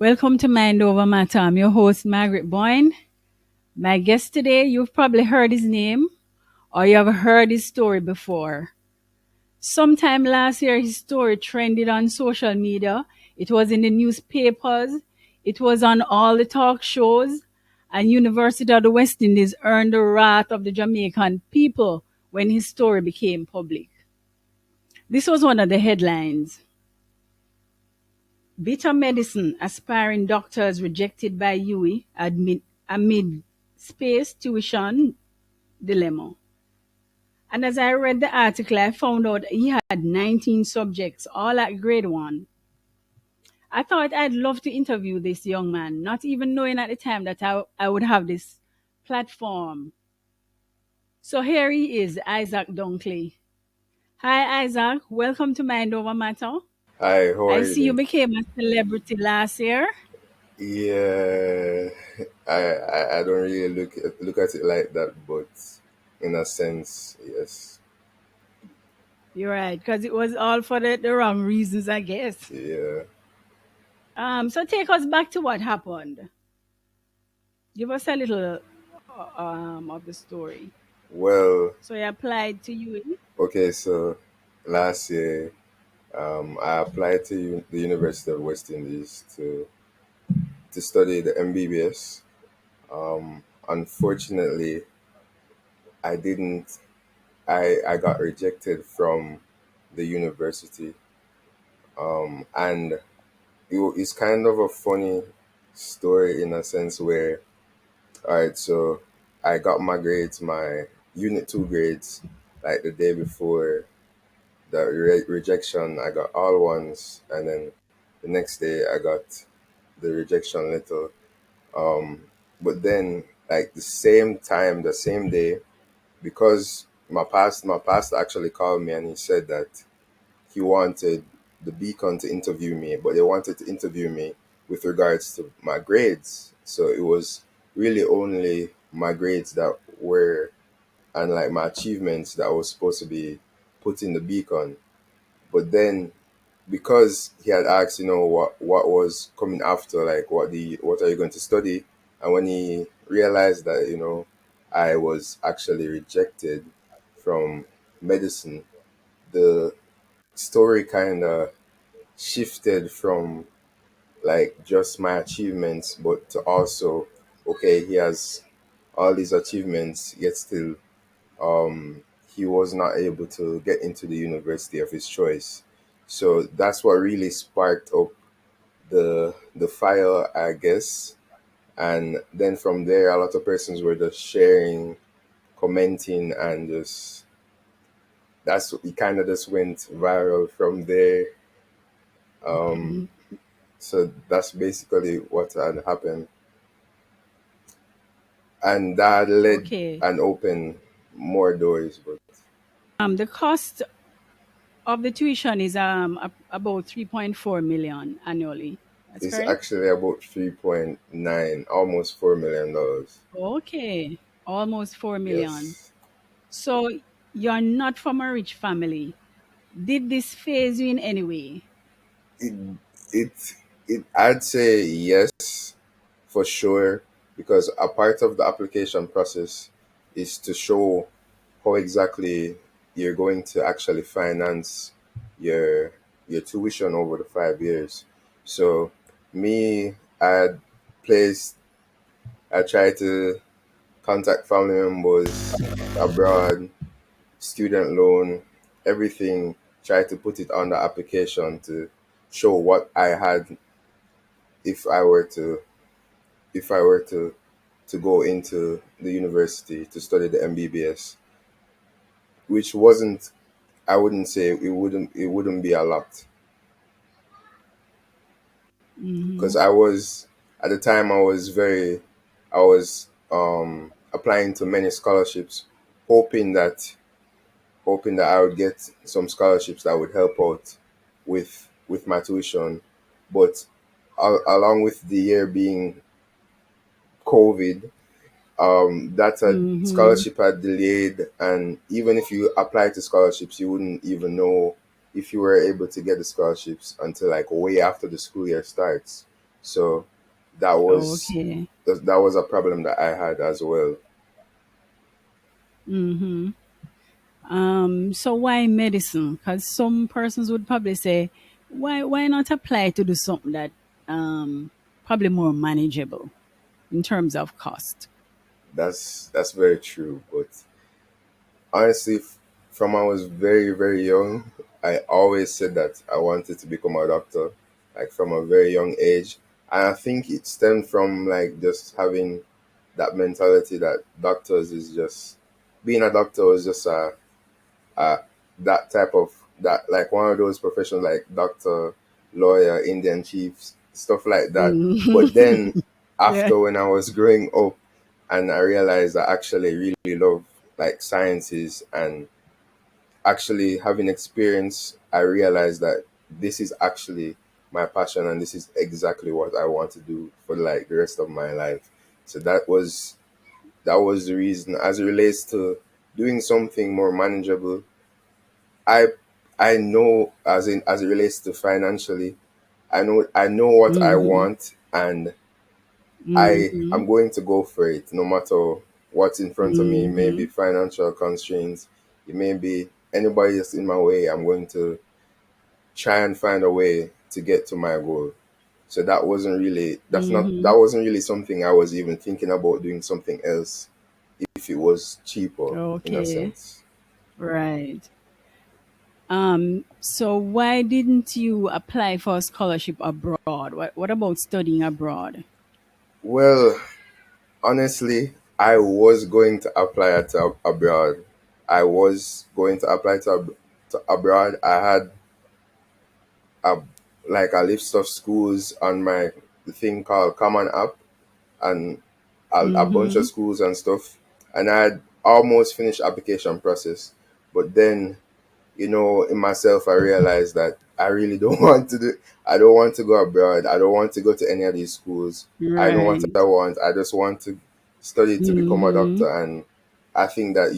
Welcome to Mind Over Matter. I'm your host, Margaret Boyne. My guest today, you've probably heard his name or you have heard his story before. Sometime last year, his story trended on social media. It was in the newspapers. It was on all the talk shows. And University of the West Indies earned the wrath of the Jamaican people when his story became public. This was one of the headlines. Bitter medicine, aspiring doctors rejected by UWI amid space tuition dilemma. And as I read the article, I found out he had 19 subjects, all at grade one. I thought I'd love to interview this young man, not even knowing at the time that I would have this platform. So here he is, Isaac Dunkley. Hi, Isaac. Welcome to Mind Over Matter. Hi, how I are you see you doing? became a celebrity last year. Yeah, I don't really look at it like that, but in a sense, yes. You're right, because it was all for the wrong reasons, I guess. Yeah. So take us back to what happened. Give us a little of the story. Well, So you applied to UAE. okay, so last year, I applied to the University of West Indies to study the MBBS. Unfortunately, I didn't. I got rejected from the university, and it's kind of a funny story in a sense where, all right, so I got my grades, my unit 2 grades, like the day before the rejection. I got all ones, and then the next day I got the rejection letter. um but then, like, the same time, the same day, because my pastor actually called me and he said that he wanted the Beacon to interview me, but they wanted to interview me with regards to my grades. So it was really only my grades that were, and like my achievements, that was supposed to be put in the Beacon. But then, because he had asked, what was coming after, like what are you going to study, and when he realized that I was actually rejected from medicine, the story kind of shifted from like just my achievements, but to also, okay, he has all these achievements, yet still he was not able to get into the university of his choice. So that's what really sparked up the fire, I guess. And then from there, a lot of persons were just sharing, commenting, and just it kind of just went viral from there. Um, Mhm. so that's basically what had happened, and that led Okay. and opened more doors. But The cost of the tuition is about 3.4 million annually. That's it's correct? actually about 3.9, almost $4 million. Okay. Almost 4 million. Yes. So you're not from a rich family. Did this phase you in any way? It it I'd say yes, for sure, because a part of the application process is to show how exactly you're going to actually finance your tuition over the 5 years. So me, placed I tried to contact family members abroad, student loan, everything, try to put it on the application to show what I had if I were to to go into the university to study the MBBS, which wasn't, I wouldn't say it wouldn't be a lot, Hmm. because I was, at the time, I was applying to many scholarships, hoping that I would get some scholarships that would help out with my tuition. But along with the year being COVID, that Hmm. scholarship had delayed, and even if you apply to scholarships, you wouldn't even know if you were able to get the scholarships until like way after the school year starts. So that was Okay. that was a problem that I had as well. Mm-hmm. So why medicine? Because some persons would probably say, why not apply to do something that probably more manageable in terms of cost? That's very true. But honestly, from I was very young, I always said that I wanted to become a doctor, like from a very young age. And I think it stemmed from like just having that mentality that doctors is just being a doctor was just a that type of that like one of those professions like doctor, lawyer, Indian chiefs, stuff like that. But then Mm. Yeah. after when I was growing up and I realized I actually really love like sciences and actually having experience, I realized that this is actually my passion and this is exactly what I want to do for like the rest of my life. So that was the reason. As it relates to doing something more manageable, I I know as it relates to financially, I know what I Mm-hmm. want and Mm-hmm. I'm going to go for it no matter what's in front of me. Maybe Mm-hmm. financial constraints, it may be anybody that's in my way. I'm going to try and find a way to get to my goal. So that Mm-hmm. wasn't really something I was even thinking about doing something else if it was cheaper in a Okay. sense. Right. So why didn't you apply for a scholarship abroad? What about studying abroad? Well, honestly, I was going to apply to abroad. I was going to apply to abroad. I had a like a list of schools on my thing called Common App and a bunch of Mm-hmm. schools and stuff. And I had almost finished application process, but then in myself, I realized that I really don't want to do. I don't want to go abroad. I don't want to go to any of these schools. I know what I Right. want. I just want to study to become a Mm-hmm. doctor, and I think that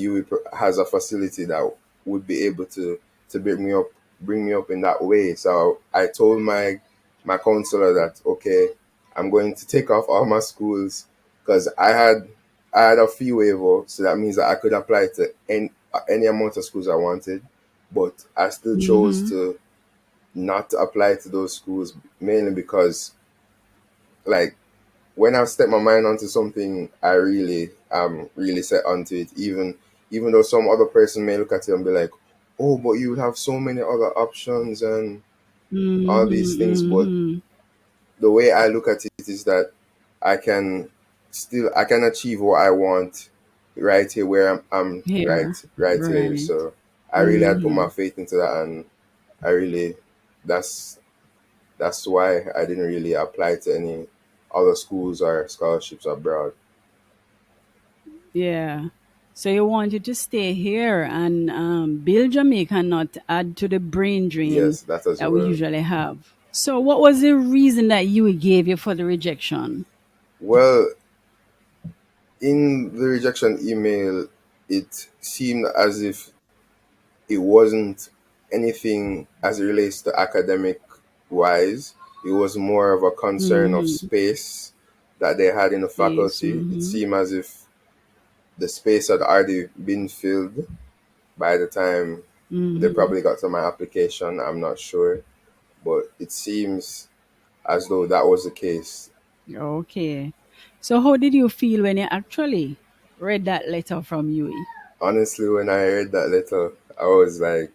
has a facility that would be able to bring me up in that way. So I told my counselor that okay, I'm going to take off all my schools because I had a fee waiver, so that means that I could apply to any amount of schools I wanted, but I still chose Mm-hmm. to not apply to those schools mainly because like when I've set my mind onto something, I really really set onto it. Even though some other person may look at it and be like, "Oh, but you would have so many other options and all these Mm-hmm. things," but Mm-hmm. the way I look at it is that I can I can achieve what I want right here where I'm Here. right here. Right. So I really had put Mm-hmm. my faith into that, and I really that's that's why I didn't really apply to any other schools or scholarships abroad. Yeah. So you wanted to stay here and build Jamaica and not add to the brain drain Yes, that as that we well. usually have. So what was the reason that you gave you for the rejection? Well, in the rejection email, it seemed as if it wasn't anything as it relates to academic wise. It was more of a concern of Mm-hmm. space that they had in the Space. faculty. It Mm-hmm. seemed as if the space had already been filled by the time they Mm-hmm. probably got to my application. I'm not sure, but it seems as though that was the case. Okay. So how did you feel when you actually read that letter from Yui? Honestly, when I read that letter, I was like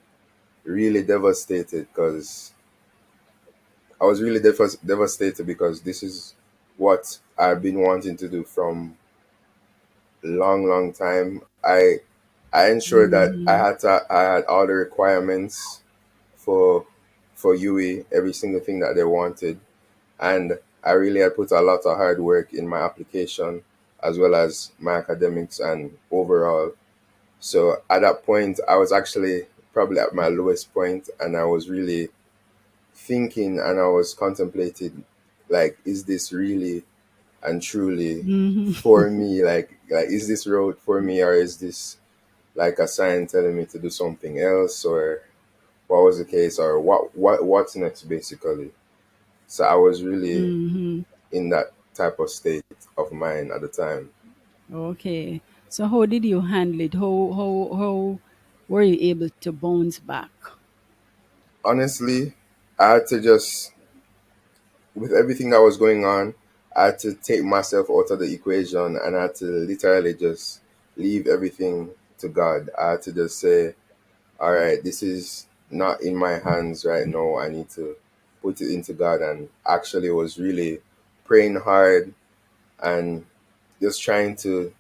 really devastated because I was really devastated because this is what I've been wanting to do from long time. I ensured that Mm-hmm. I had all the requirements for UE, every single thing that they wanted, and I really had put a lot of hard work in my application as well as my academics and overall. So at that point, I was actually probably at my lowest point, and I was really thinking and I was contemplating, like, is this really and truly Mm-hmm. for me? Like is this road for me, or is this like a sign telling me to do something else, or what was the case, or what's next, basically? So I was really Mm-hmm. in that type of state of mind at the time. Okay. So how did you handle it? How were you able to bounce back? Honestly, I had to just, with everything that was going on, I had to take myself out of the equation and I had to literally just leave everything to God. I had to just say, all right, this is not in my hands right now. I need to put it into God. And actually was really praying hard and just trying to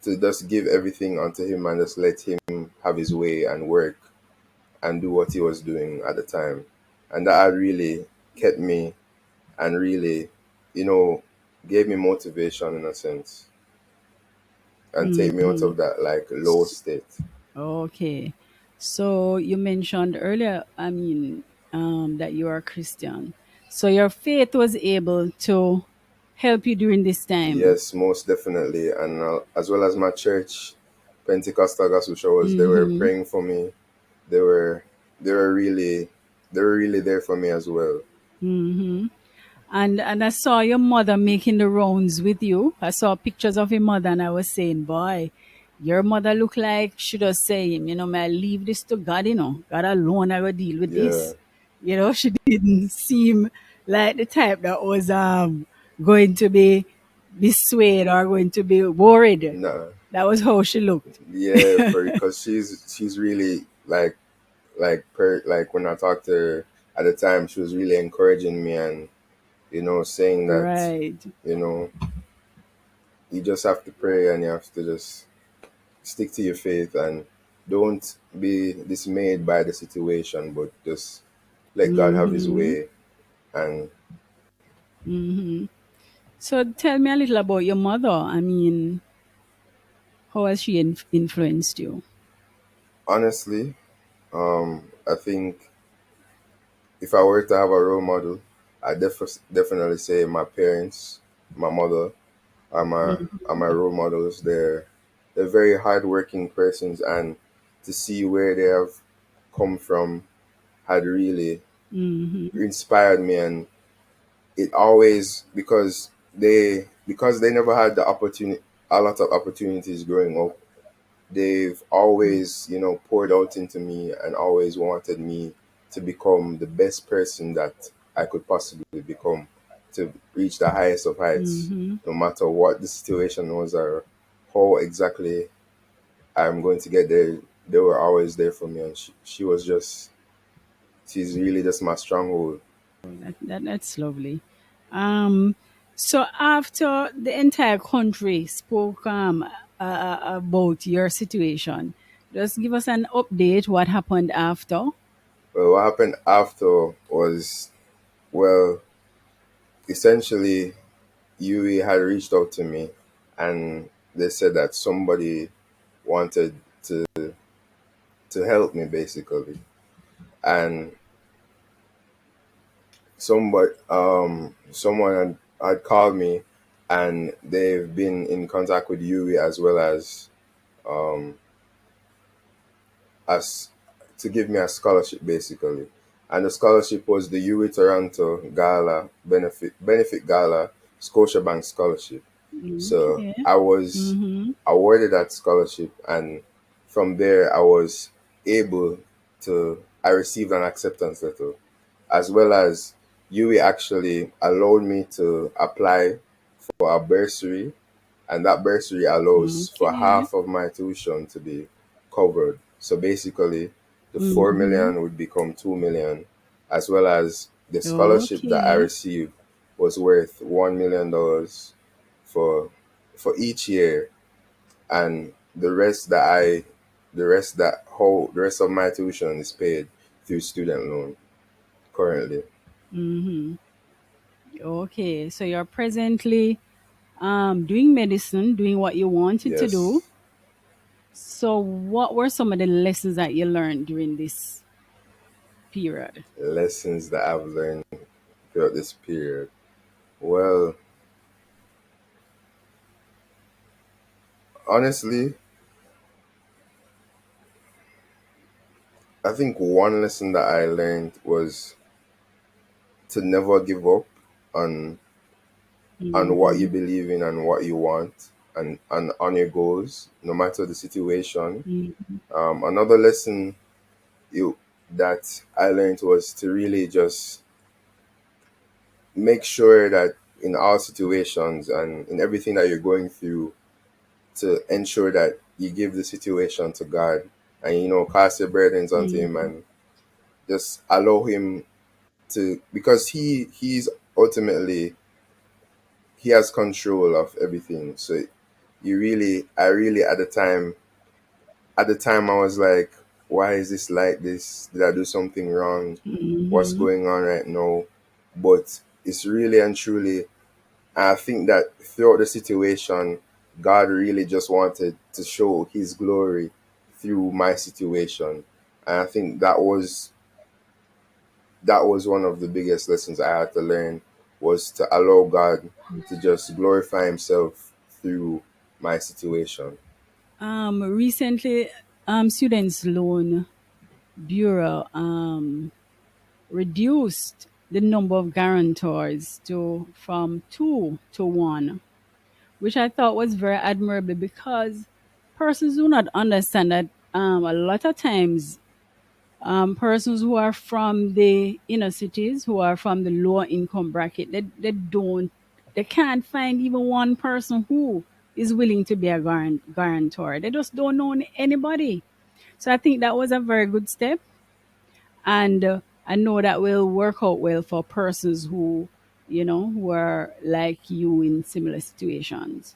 just give everything unto him and just let him have his way and work and do what he was doing at the time. And that had really kept me and really, you know, gave me motivation in a sense and take me out Mm-hmm. of that like low state. Okay. So you mentioned earlier, that you are a Christian. So your faith was able to help you during this time. Yes, most definitely. And as well as my church, Pentecostal Gospel Showers, they were Mm-hmm. praying for me. They were they were really they were really there for me as well. Mm-hmm. And I saw your mother making the rounds with you. I saw pictures of your mother, and I was saying, boy, your mother look like she does say, may I leave this to God, God alone I will deal with Yeah. this. She didn't seem like the type that was going to be swayed or going to be worried. Nah. That was how she looked. Yeah, for because she's really like when I talked to her at the time, she was really encouraging me and saying that Right. you know you just have to pray and you have to just stick to your faith and don't be dismayed by the situation, but just let God have His Mm-hmm. way. And Mm-hmm. So tell me a little about your mother. How has she influenced you? honestly, I think if I were to have a role model, definitely say my parents, my mother, are my role models. They're very hardworking persons, and to see where they have come from had really Mm-hmm. inspired me. And it always because they never had the opportunity a lot of opportunities growing up. They've always poured out into me and always wanted me to become the best person that I could possibly become, to reach the highest of heights, Mm-hmm. no matter what the situation was or how exactly I'm going to get there. They were always there for me, and she's really just my stronghold. That's lovely. Um, so after the entire country spoke about your situation, just give us an update. What happened after? Well, what happened after was, well, essentially, Yui had reached out to me and they said that somebody wanted to help me basically. And someone had called me and they've been in contact with Yui as well um, as to give me a scholarship basically. And the scholarship was the UWI Toronto Gala benefit Gala Scotiabank scholarship. So Okay. I was Mm-hmm. awarded that scholarship, and from there I received an acceptance letter, as well as UWI actually allowed me to apply for a bursary, and that bursary allows for Okay. half of my tuition to be covered. So basically, the four Mm-hmm. million would become 2 million, as well as the scholarship that I Okay. received was worth $1 million for each year, and the rest of my tuition is paid through student loan currently. Mm-hmm. Okay. So you're presently doing medicine, doing what you wanted to do. Yes, So, what were some of the lessons that you learned during this period? lessons that I've learned throughout this period. Well, honestly, I think one lesson that I learned was to never give up on what you Mm-hmm. believe in and what you want, and on your goals, no matter the situation. Mm-hmm. Another lesson you that I learned was to really just make sure that in all situations and in everything that you're going through, to ensure that you give the situation to God, and cast your burdens onto Him, Mm-hmm. and just allow Him to, because He's ultimately, He has control of everything. So I really, at the time I was like, why is this like this? Did I do something wrong? What's Mm-hmm. going on right now? But it's really and truly, I think that throughout the situation, God really just wanted to show His glory through my situation. And I think that was one of the biggest lessons I had to learn, was to allow God to just glorify Himself through my situation. Recently, Students Loan Bureau reduced the number of guarantors to from two to one, which I thought was very admirable because persons do not understand that a lot of times persons who are from the inner cities, who are from the lower income bracket, they can't find even one person who is willing to be a guarantor. They just don't know anybody. So I think that was a very good step, and I know that will work out well for persons who, who are like you in similar situations.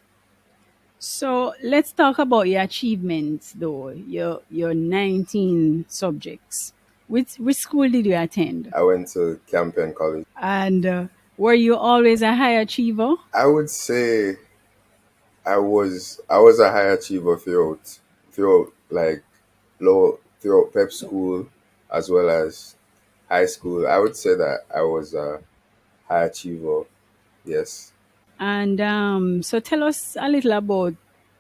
So let's talk about your achievements, though. Your 19 subjects. Which school did you attend? I went to Campion College. And were you always a high achiever? I would say I was a high achiever throughout like low throughout prep school as well as high school. I would say that I was a high achiever. Yes. And so tell us a little about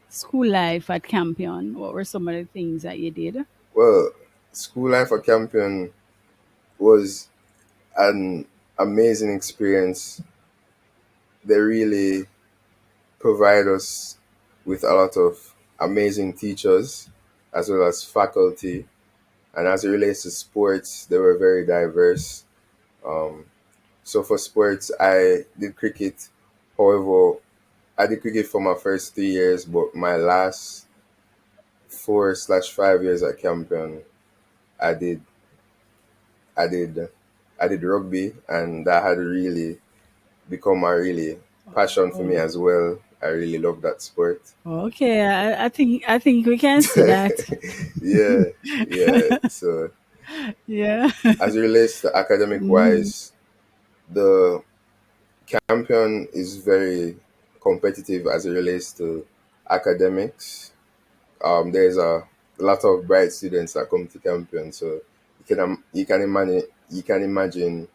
school life at Campion. What were some of the things that you did? Well, school life at Campion was an amazing experience. They really provide us with a lot of amazing teachers as well as faculty. And as it relates to sports, they were very diverse. Um, so for sports, I did cricket. However, I did cricket for my first 3 years, but my last 4/5 years at Campion, I did I did I did rugby, and that had really become a really passion for me Oh, as well. I really love that sport. okay. I think we can see that. Yeah, yeah. So Yeah. as it relates to academic Mhm. wise, the Campion is very competitive as it relates to academics. There's a lot of bright students that come to Campion, so you can imagine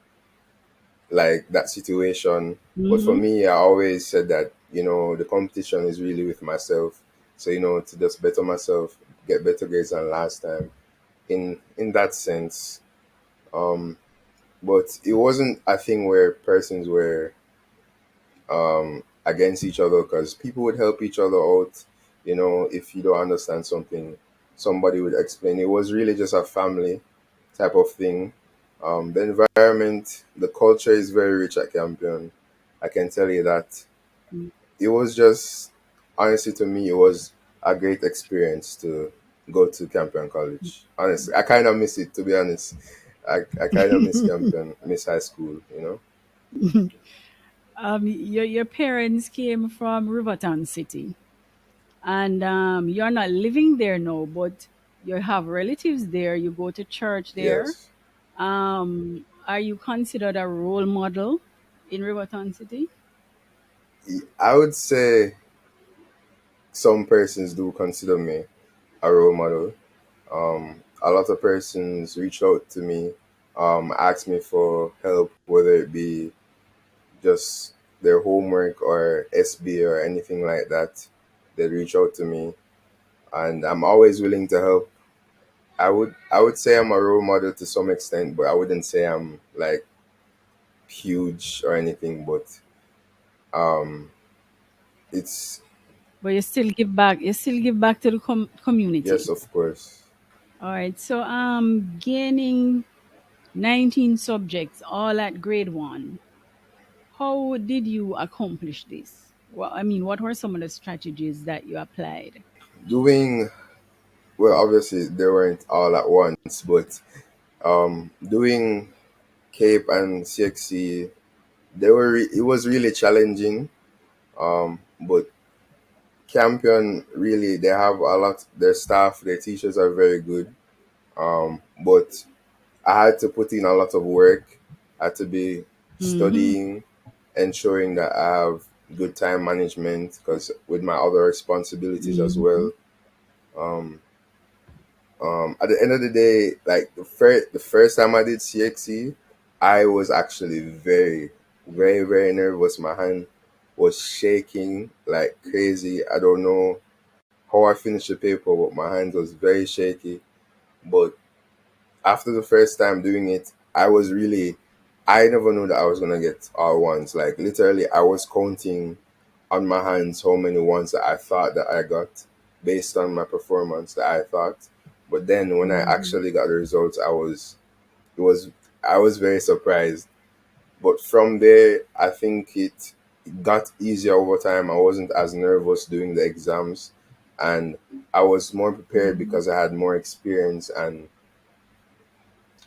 like that situation. But for Mhm. me, I always said that the competition is really with myself. So to just better myself, get better grades than last time. In that sense, um, but it wasn't a thing where persons were against each other, because people would help each other out. If you don't understand something, somebody would explain. It was really just a family type of thing. The environment, the culture is very rich at Campion. I can tell you that. It was just, honestly, to me, it was a great experience to go to Campion College. Honestly, I kind of miss it, to be honest. I kind of miss Campion, miss high school. Your parents came from Rivertown City, and you're not living there now, but you have relatives there. You go to church there. Yes. Are you considered a role model in Rivertown City? I would say some persons do consider me a role model. A lot of persons reach out to me, ask me for help, whether it be just their homework or SB or anything like that. They reach out to me, and I'm always willing to help. I would say I'm a role model to some extent, but I wouldn't say I'm like huge or anything, but um, it's But you still give back. You still give back to the yes, community. of course. All right. So gaining 19 subjects all at grade 1. How did you accomplish this? Well, I mean, what were some of the strategies that you applied? Doing well, obviously they weren't all at once, but doing Cape and CXC, it was really challenging. But Campion really they have a lot. Their staff, their teachers are very good. But I had to put in a lot of work. I had to be Mm-hmm. studying, ensuring that I have good time management because with my other responsibilities as Mm-hmm. well. Um, at the end of the day, like the first time I did CXE, I was actually very, very, very nervous. My hand was shaking like crazy. I don't know how I finished the paper, but my hand was very shaky. But after the first time doing it, I never knew that I was gonna get all ones. Like literally, I was counting on my hands how many ones that I thought that I got based on my performance that I thought. But then when I Mm-hmm. actually got the results, it was I was very surprised. But from there, I think it got easier over time. I wasn't as nervous doing the exams, and I was more prepared Mm-hmm. because I had more experience and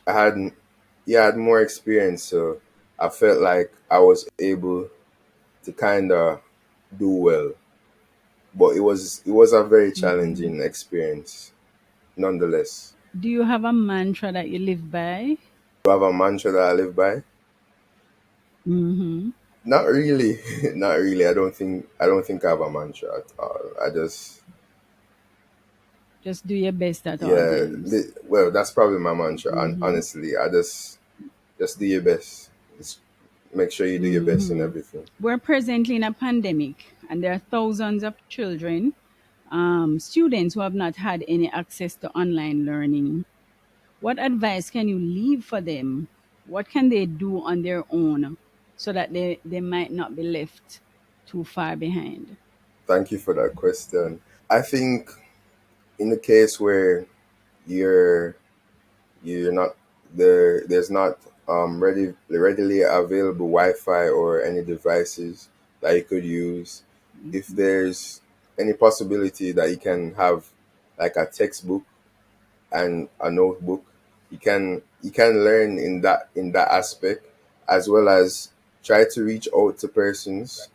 I had yeah, I had more experience, so I felt like I was able to kind of do well. But it was a very Mm-hmm. challenging experience, nonetheless. Do you have a mantra that you live by? Do I have a mantra that I live by? Mm-hmm. Not really, not really. I don't think I have a mantra at all. I just Just do your best at all yeah. times. Well, that's probably my mantra. Mm-hmm. Honestly, I just do your best. Just make sure you do your best in Mm-hmm. everything. We're presently in a pandemic, and there are thousands of children, students who have not had any access to online learning. What advice can you leave for them? What can they do on their own so that they might not be left too far behind? Thank you for that question. I think in the case where you're you're not there's not readily available Wi-Fi or any devices that you could use. If there's any possibility that you can have like a textbook and a notebook, you can learn in that aspect, as well as try to reach out to persons,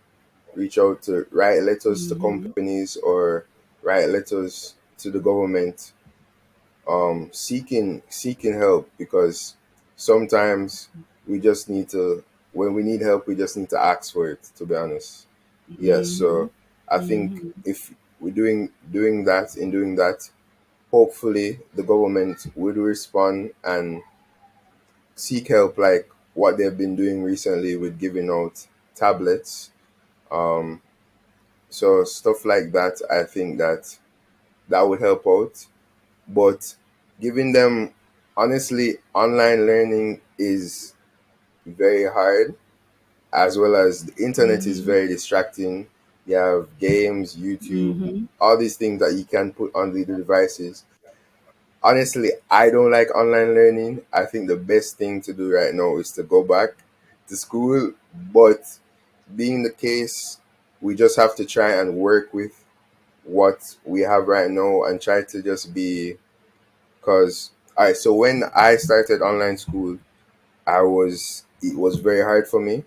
reach out to write letters to Mm-hmm. companies or write letters to the government, seeking help, because sometimes we just need to when we need help we just need to ask for it, to be honest. Yes, Mm-hmm. so I think Mm-hmm. if we're doing that, hopefully the government would respond and seek help, like what they've been doing recently with giving out tablets. So stuff like that, I think that would help out. But giving them, honestly, online learning is very hard, as well as the internet is Mm-hmm. very distracting. You have games, YouTube, Mm-hmm. all these things that you can put on the devices. Honestly, I don't like online learning. I think the best thing to do right now is to go back to school. But being the case, we just have to try and work with what we have right now and try to just be. Because all right, so when I started online school, it was very hard for me,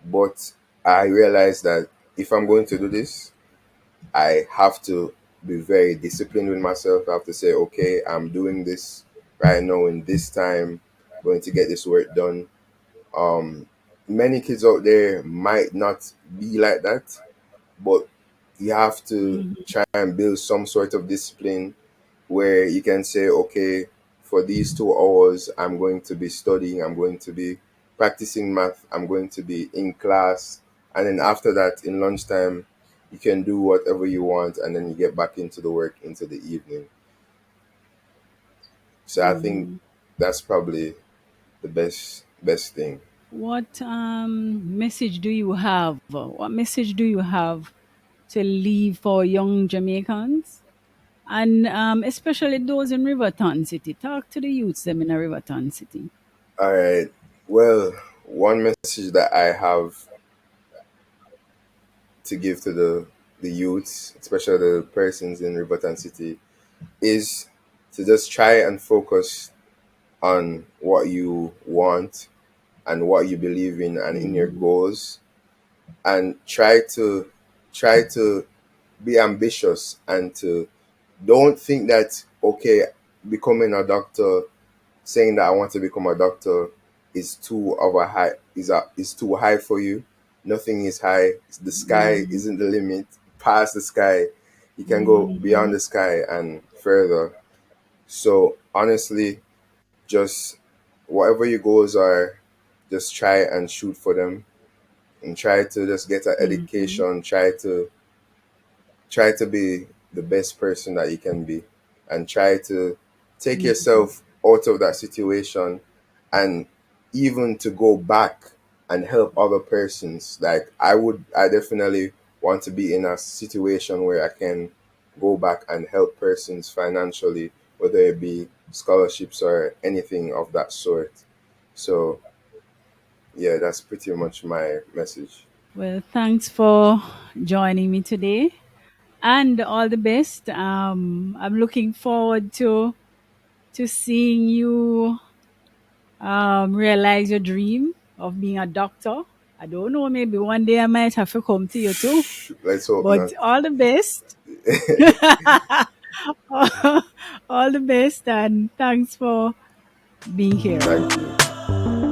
but I realized that if I'm going to do this, I have to be very disciplined with myself. I have to say, okay, I'm doing this right now in this time, going to get this work done. Um, Many kids out there might not be like that, but you have to try and build some sort of discipline where you can say, okay, for these 2 hours, I'm going to be studying, I'm going to be practicing math, I'm going to be in class. And then after that, in lunchtime, you can do whatever you want, and then you get back into the work into the evening. So I think Mm-hmm. that's probably the best thing. What message do you have? What message do you have to leave for young Jamaicans? And especially those in Rivertown City. Talk to the youths them in a Rivertown City. All right. Well, one message that I have to give to the youths, especially the persons in Riverton City, is to just try and focus on what you want and what you believe in and in your Mm-hmm. goals, and try to be ambitious, and to don't think that, okay, becoming a doctor, saying that I want to become a doctor is too of a high is too high for you. Nothing is high. The sky Mm-hmm. isn't the limit. Past the sky, you can go beyond Mm-hmm. the sky and further. So honestly, just whatever your goals are, just try and shoot for them, and try to just get an Mm-hmm. education. Try to be the best person that you can be, and try to take Mm-hmm. yourself out of that situation, and even to go back and help other persons. Like I definitely want to be in a situation where I can go back and help persons financially, whether it be scholarships or anything of that sort. So yeah, that's pretty much my message. Well, thanks for joining me today, and all the best. I'm looking forward to seeing you realize your dream of being a doctor. I don't know, maybe one day I might have to come to you too. Let's hope But not. all the best. All the best, and thanks for being here. Thank you.